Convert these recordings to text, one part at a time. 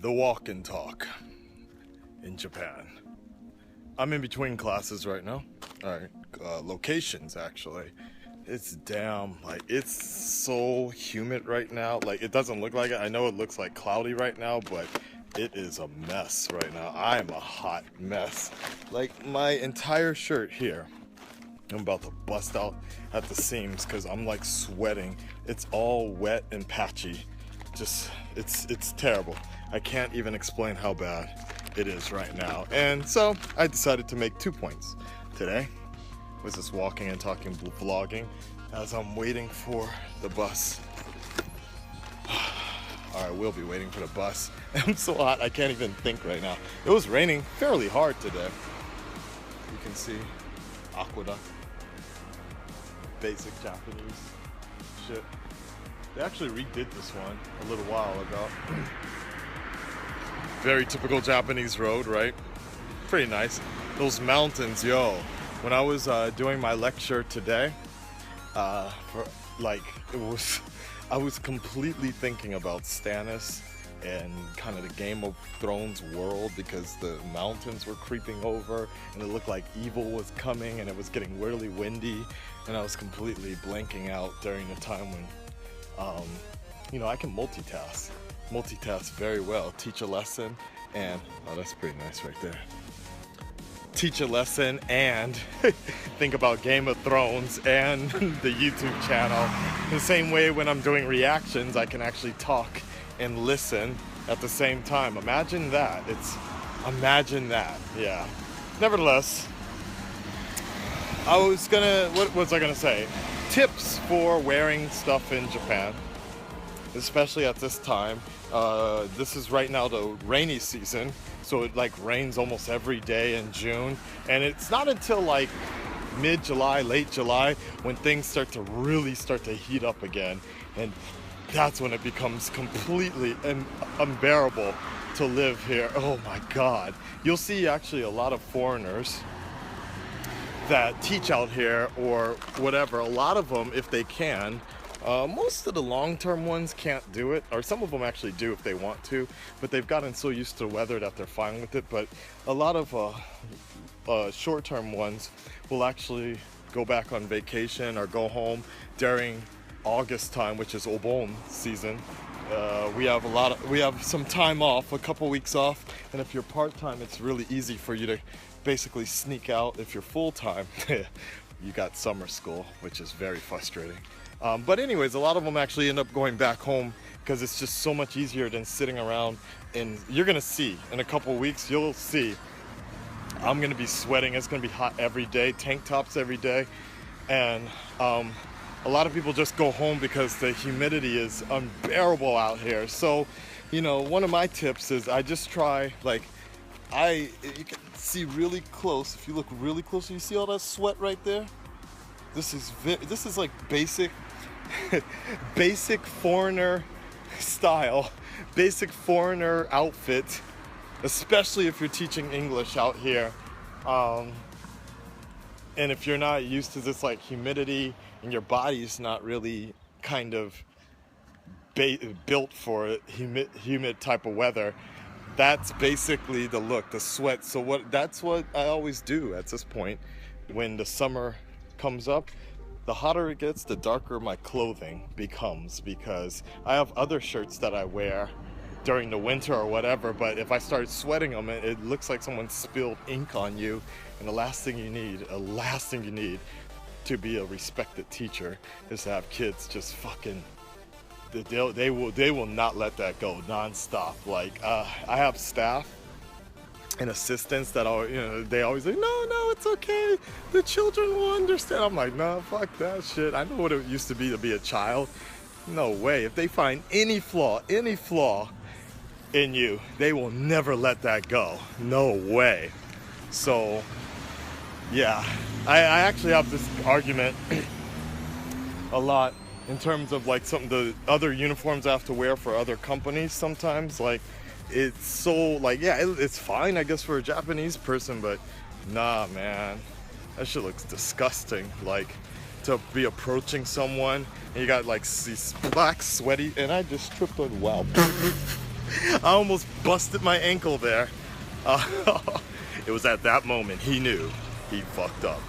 The walk and talk in Japan. I'm in between classes right now. Alright, locations actually. It's it's so humid right now. Like, it doesn't look like it. I know it looks like cloudy right now, but it is a mess right now. I am a hot mess. Like, my entire shirt here, I'm about to bust out at the seams because I'm like sweating. It's all wet and patchy. Just, it's terrible. I can't even explain how bad it is right now. And so I decided to make 2 points today. Was just walking and talking, vlogging as I'm waiting for the bus. Alright, we'll be waiting for the bus. I'm so hot, I can't even think right now. It was raining fairly hard today. You can see aqueduct. Basic Japanese shit. They actually redid this one a little while ago. Very typical Japanese road, right? Pretty nice. Those mountains, yo. When I was doing my lecture today, I was completely thinking about Stannis and kind of the Game of Thrones world, because the mountains were creeping over and it looked like evil was coming and it was getting really windy, and I was completely blanking out during the time when I can multitask very well. Teach a lesson and, oh, that's pretty nice right there. Teach a lesson and think about Game of Thrones and the YouTube channel. The same way when I'm doing reactions, I can actually talk and listen at the same time. Imagine that. Imagine that. Yeah. Nevertheless, what was I gonna say? Tips for wearing stuff in Japan, especially at this time. This is right now the rainy season, so it like rains almost every day in June, and it's not until like mid-July, late July, when things really start to heat up again, and that's when it becomes completely unbearable to live here. Oh my God. You'll see actually a lot of foreigners that teach out here or whatever. A lot of them, if they can, most of the long-term ones can't do it, or some of them actually do if they want to, but they've gotten so used to the weather that they're fine with it. But a lot of short-term ones will actually go back on vacation or go home during August time, which is Obon season. We have some time off, a couple weeks off, and if you're part-time, it's really easy for you to basically sneak out. If you're full-time, you got summer school, which is very frustrating. But anyways, a lot of them actually end up going back home because it's just so much easier than sitting around. And you're gonna see in a couple weeks, you'll see I'm gonna be sweating. It's gonna be hot every day, tank tops every day, and a lot of people just go home because the humidity is unbearable out here. So, one of my tips is I just try, you can see really close. If you look really close, you see all that sweat right there? This is like basic foreigner style, basic foreigner outfit, especially if you're teaching English out here. And if you're not used to this like humidity and your body's not really kind of built for humid type of weather, that's basically the look, the sweat. So that's what I always do at this point when the summer comes up. The hotter it gets, the darker my clothing becomes, because I have other shirts that I wear during the winter or whatever, but if I start sweating them, it looks like someone spilled ink on you. And the last thing you need to be a respected teacher is to have kids just fucking, they will not let that go nonstop. Like, I have staff and assistants that they always say, no, it's okay, the children will understand. I'm like, nah, fuck that shit. I know what it used to be a child. No way. If they find any flaw in you, they will never let that go. No way. So yeah, I actually have this argument a lot in terms of like some of the other uniforms I have to wear for other companies sometimes. Like, it's so like, yeah, it's fine I guess for a Japanese person, but nah, man, that shit looks disgusting. Like, to be approaching someone and you got like these black sweaty, and I just tripped on, wow. I almost busted my ankle there. It was at that moment he knew he fucked up.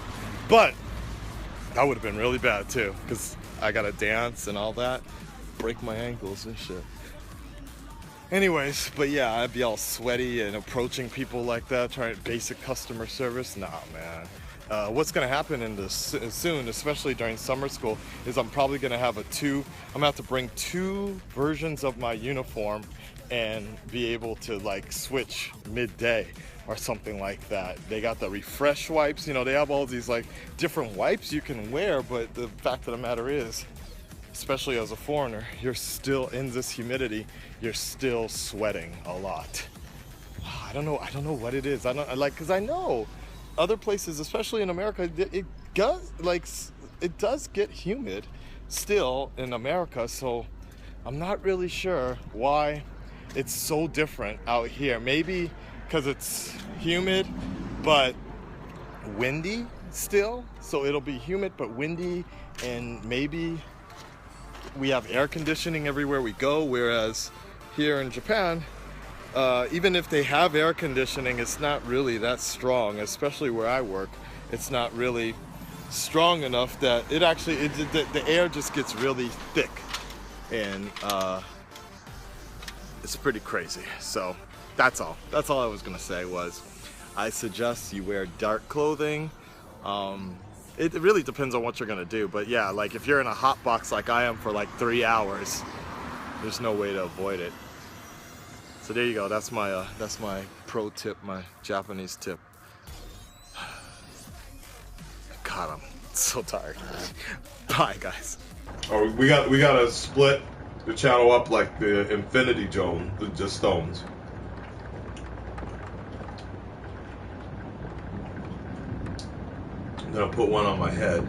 But that would have been really bad too, because I gotta dance and all that, break my ankles and shit. Anyways, but yeah, I'd be all sweaty and approaching people like that, trying basic customer service. Nah, man. What's gonna happen in this soon, especially during summer school, is I'm probably gonna have I'm gonna have to bring 2 versions of my uniform and be able to like switch midday or something like that. They got the refresh wipes, you know, they have all these like different wipes you can wear, but the fact of the matter is, especially as a foreigner, you're still in this humidity, you're still sweating a lot. I don't know what it is. I don't like, because I know other places, especially in America, it does get humid still in America, so I'm not really sure why it's so different out here. Maybe because it's humid but windy still, so it'll be humid but windy, and maybe we have air conditioning everywhere we go, whereas here in Japan, even if they have air conditioning, it's not really that strong, especially where I work. It's not really strong enough that the air just gets really thick, and it's pretty crazy. So that's all I was gonna say was I suggest you wear dark clothing. It really depends on what you're gonna do, but yeah, like if you're in a hot box like I am for like 3 hours, there's no way to avoid it. So there you go. That's my pro tip, my Japanese tip. God, I'm so tired. Bye, guys. Oh, we gotta split the channel up like the infinity zone, the stones. I'm gonna put one on my head.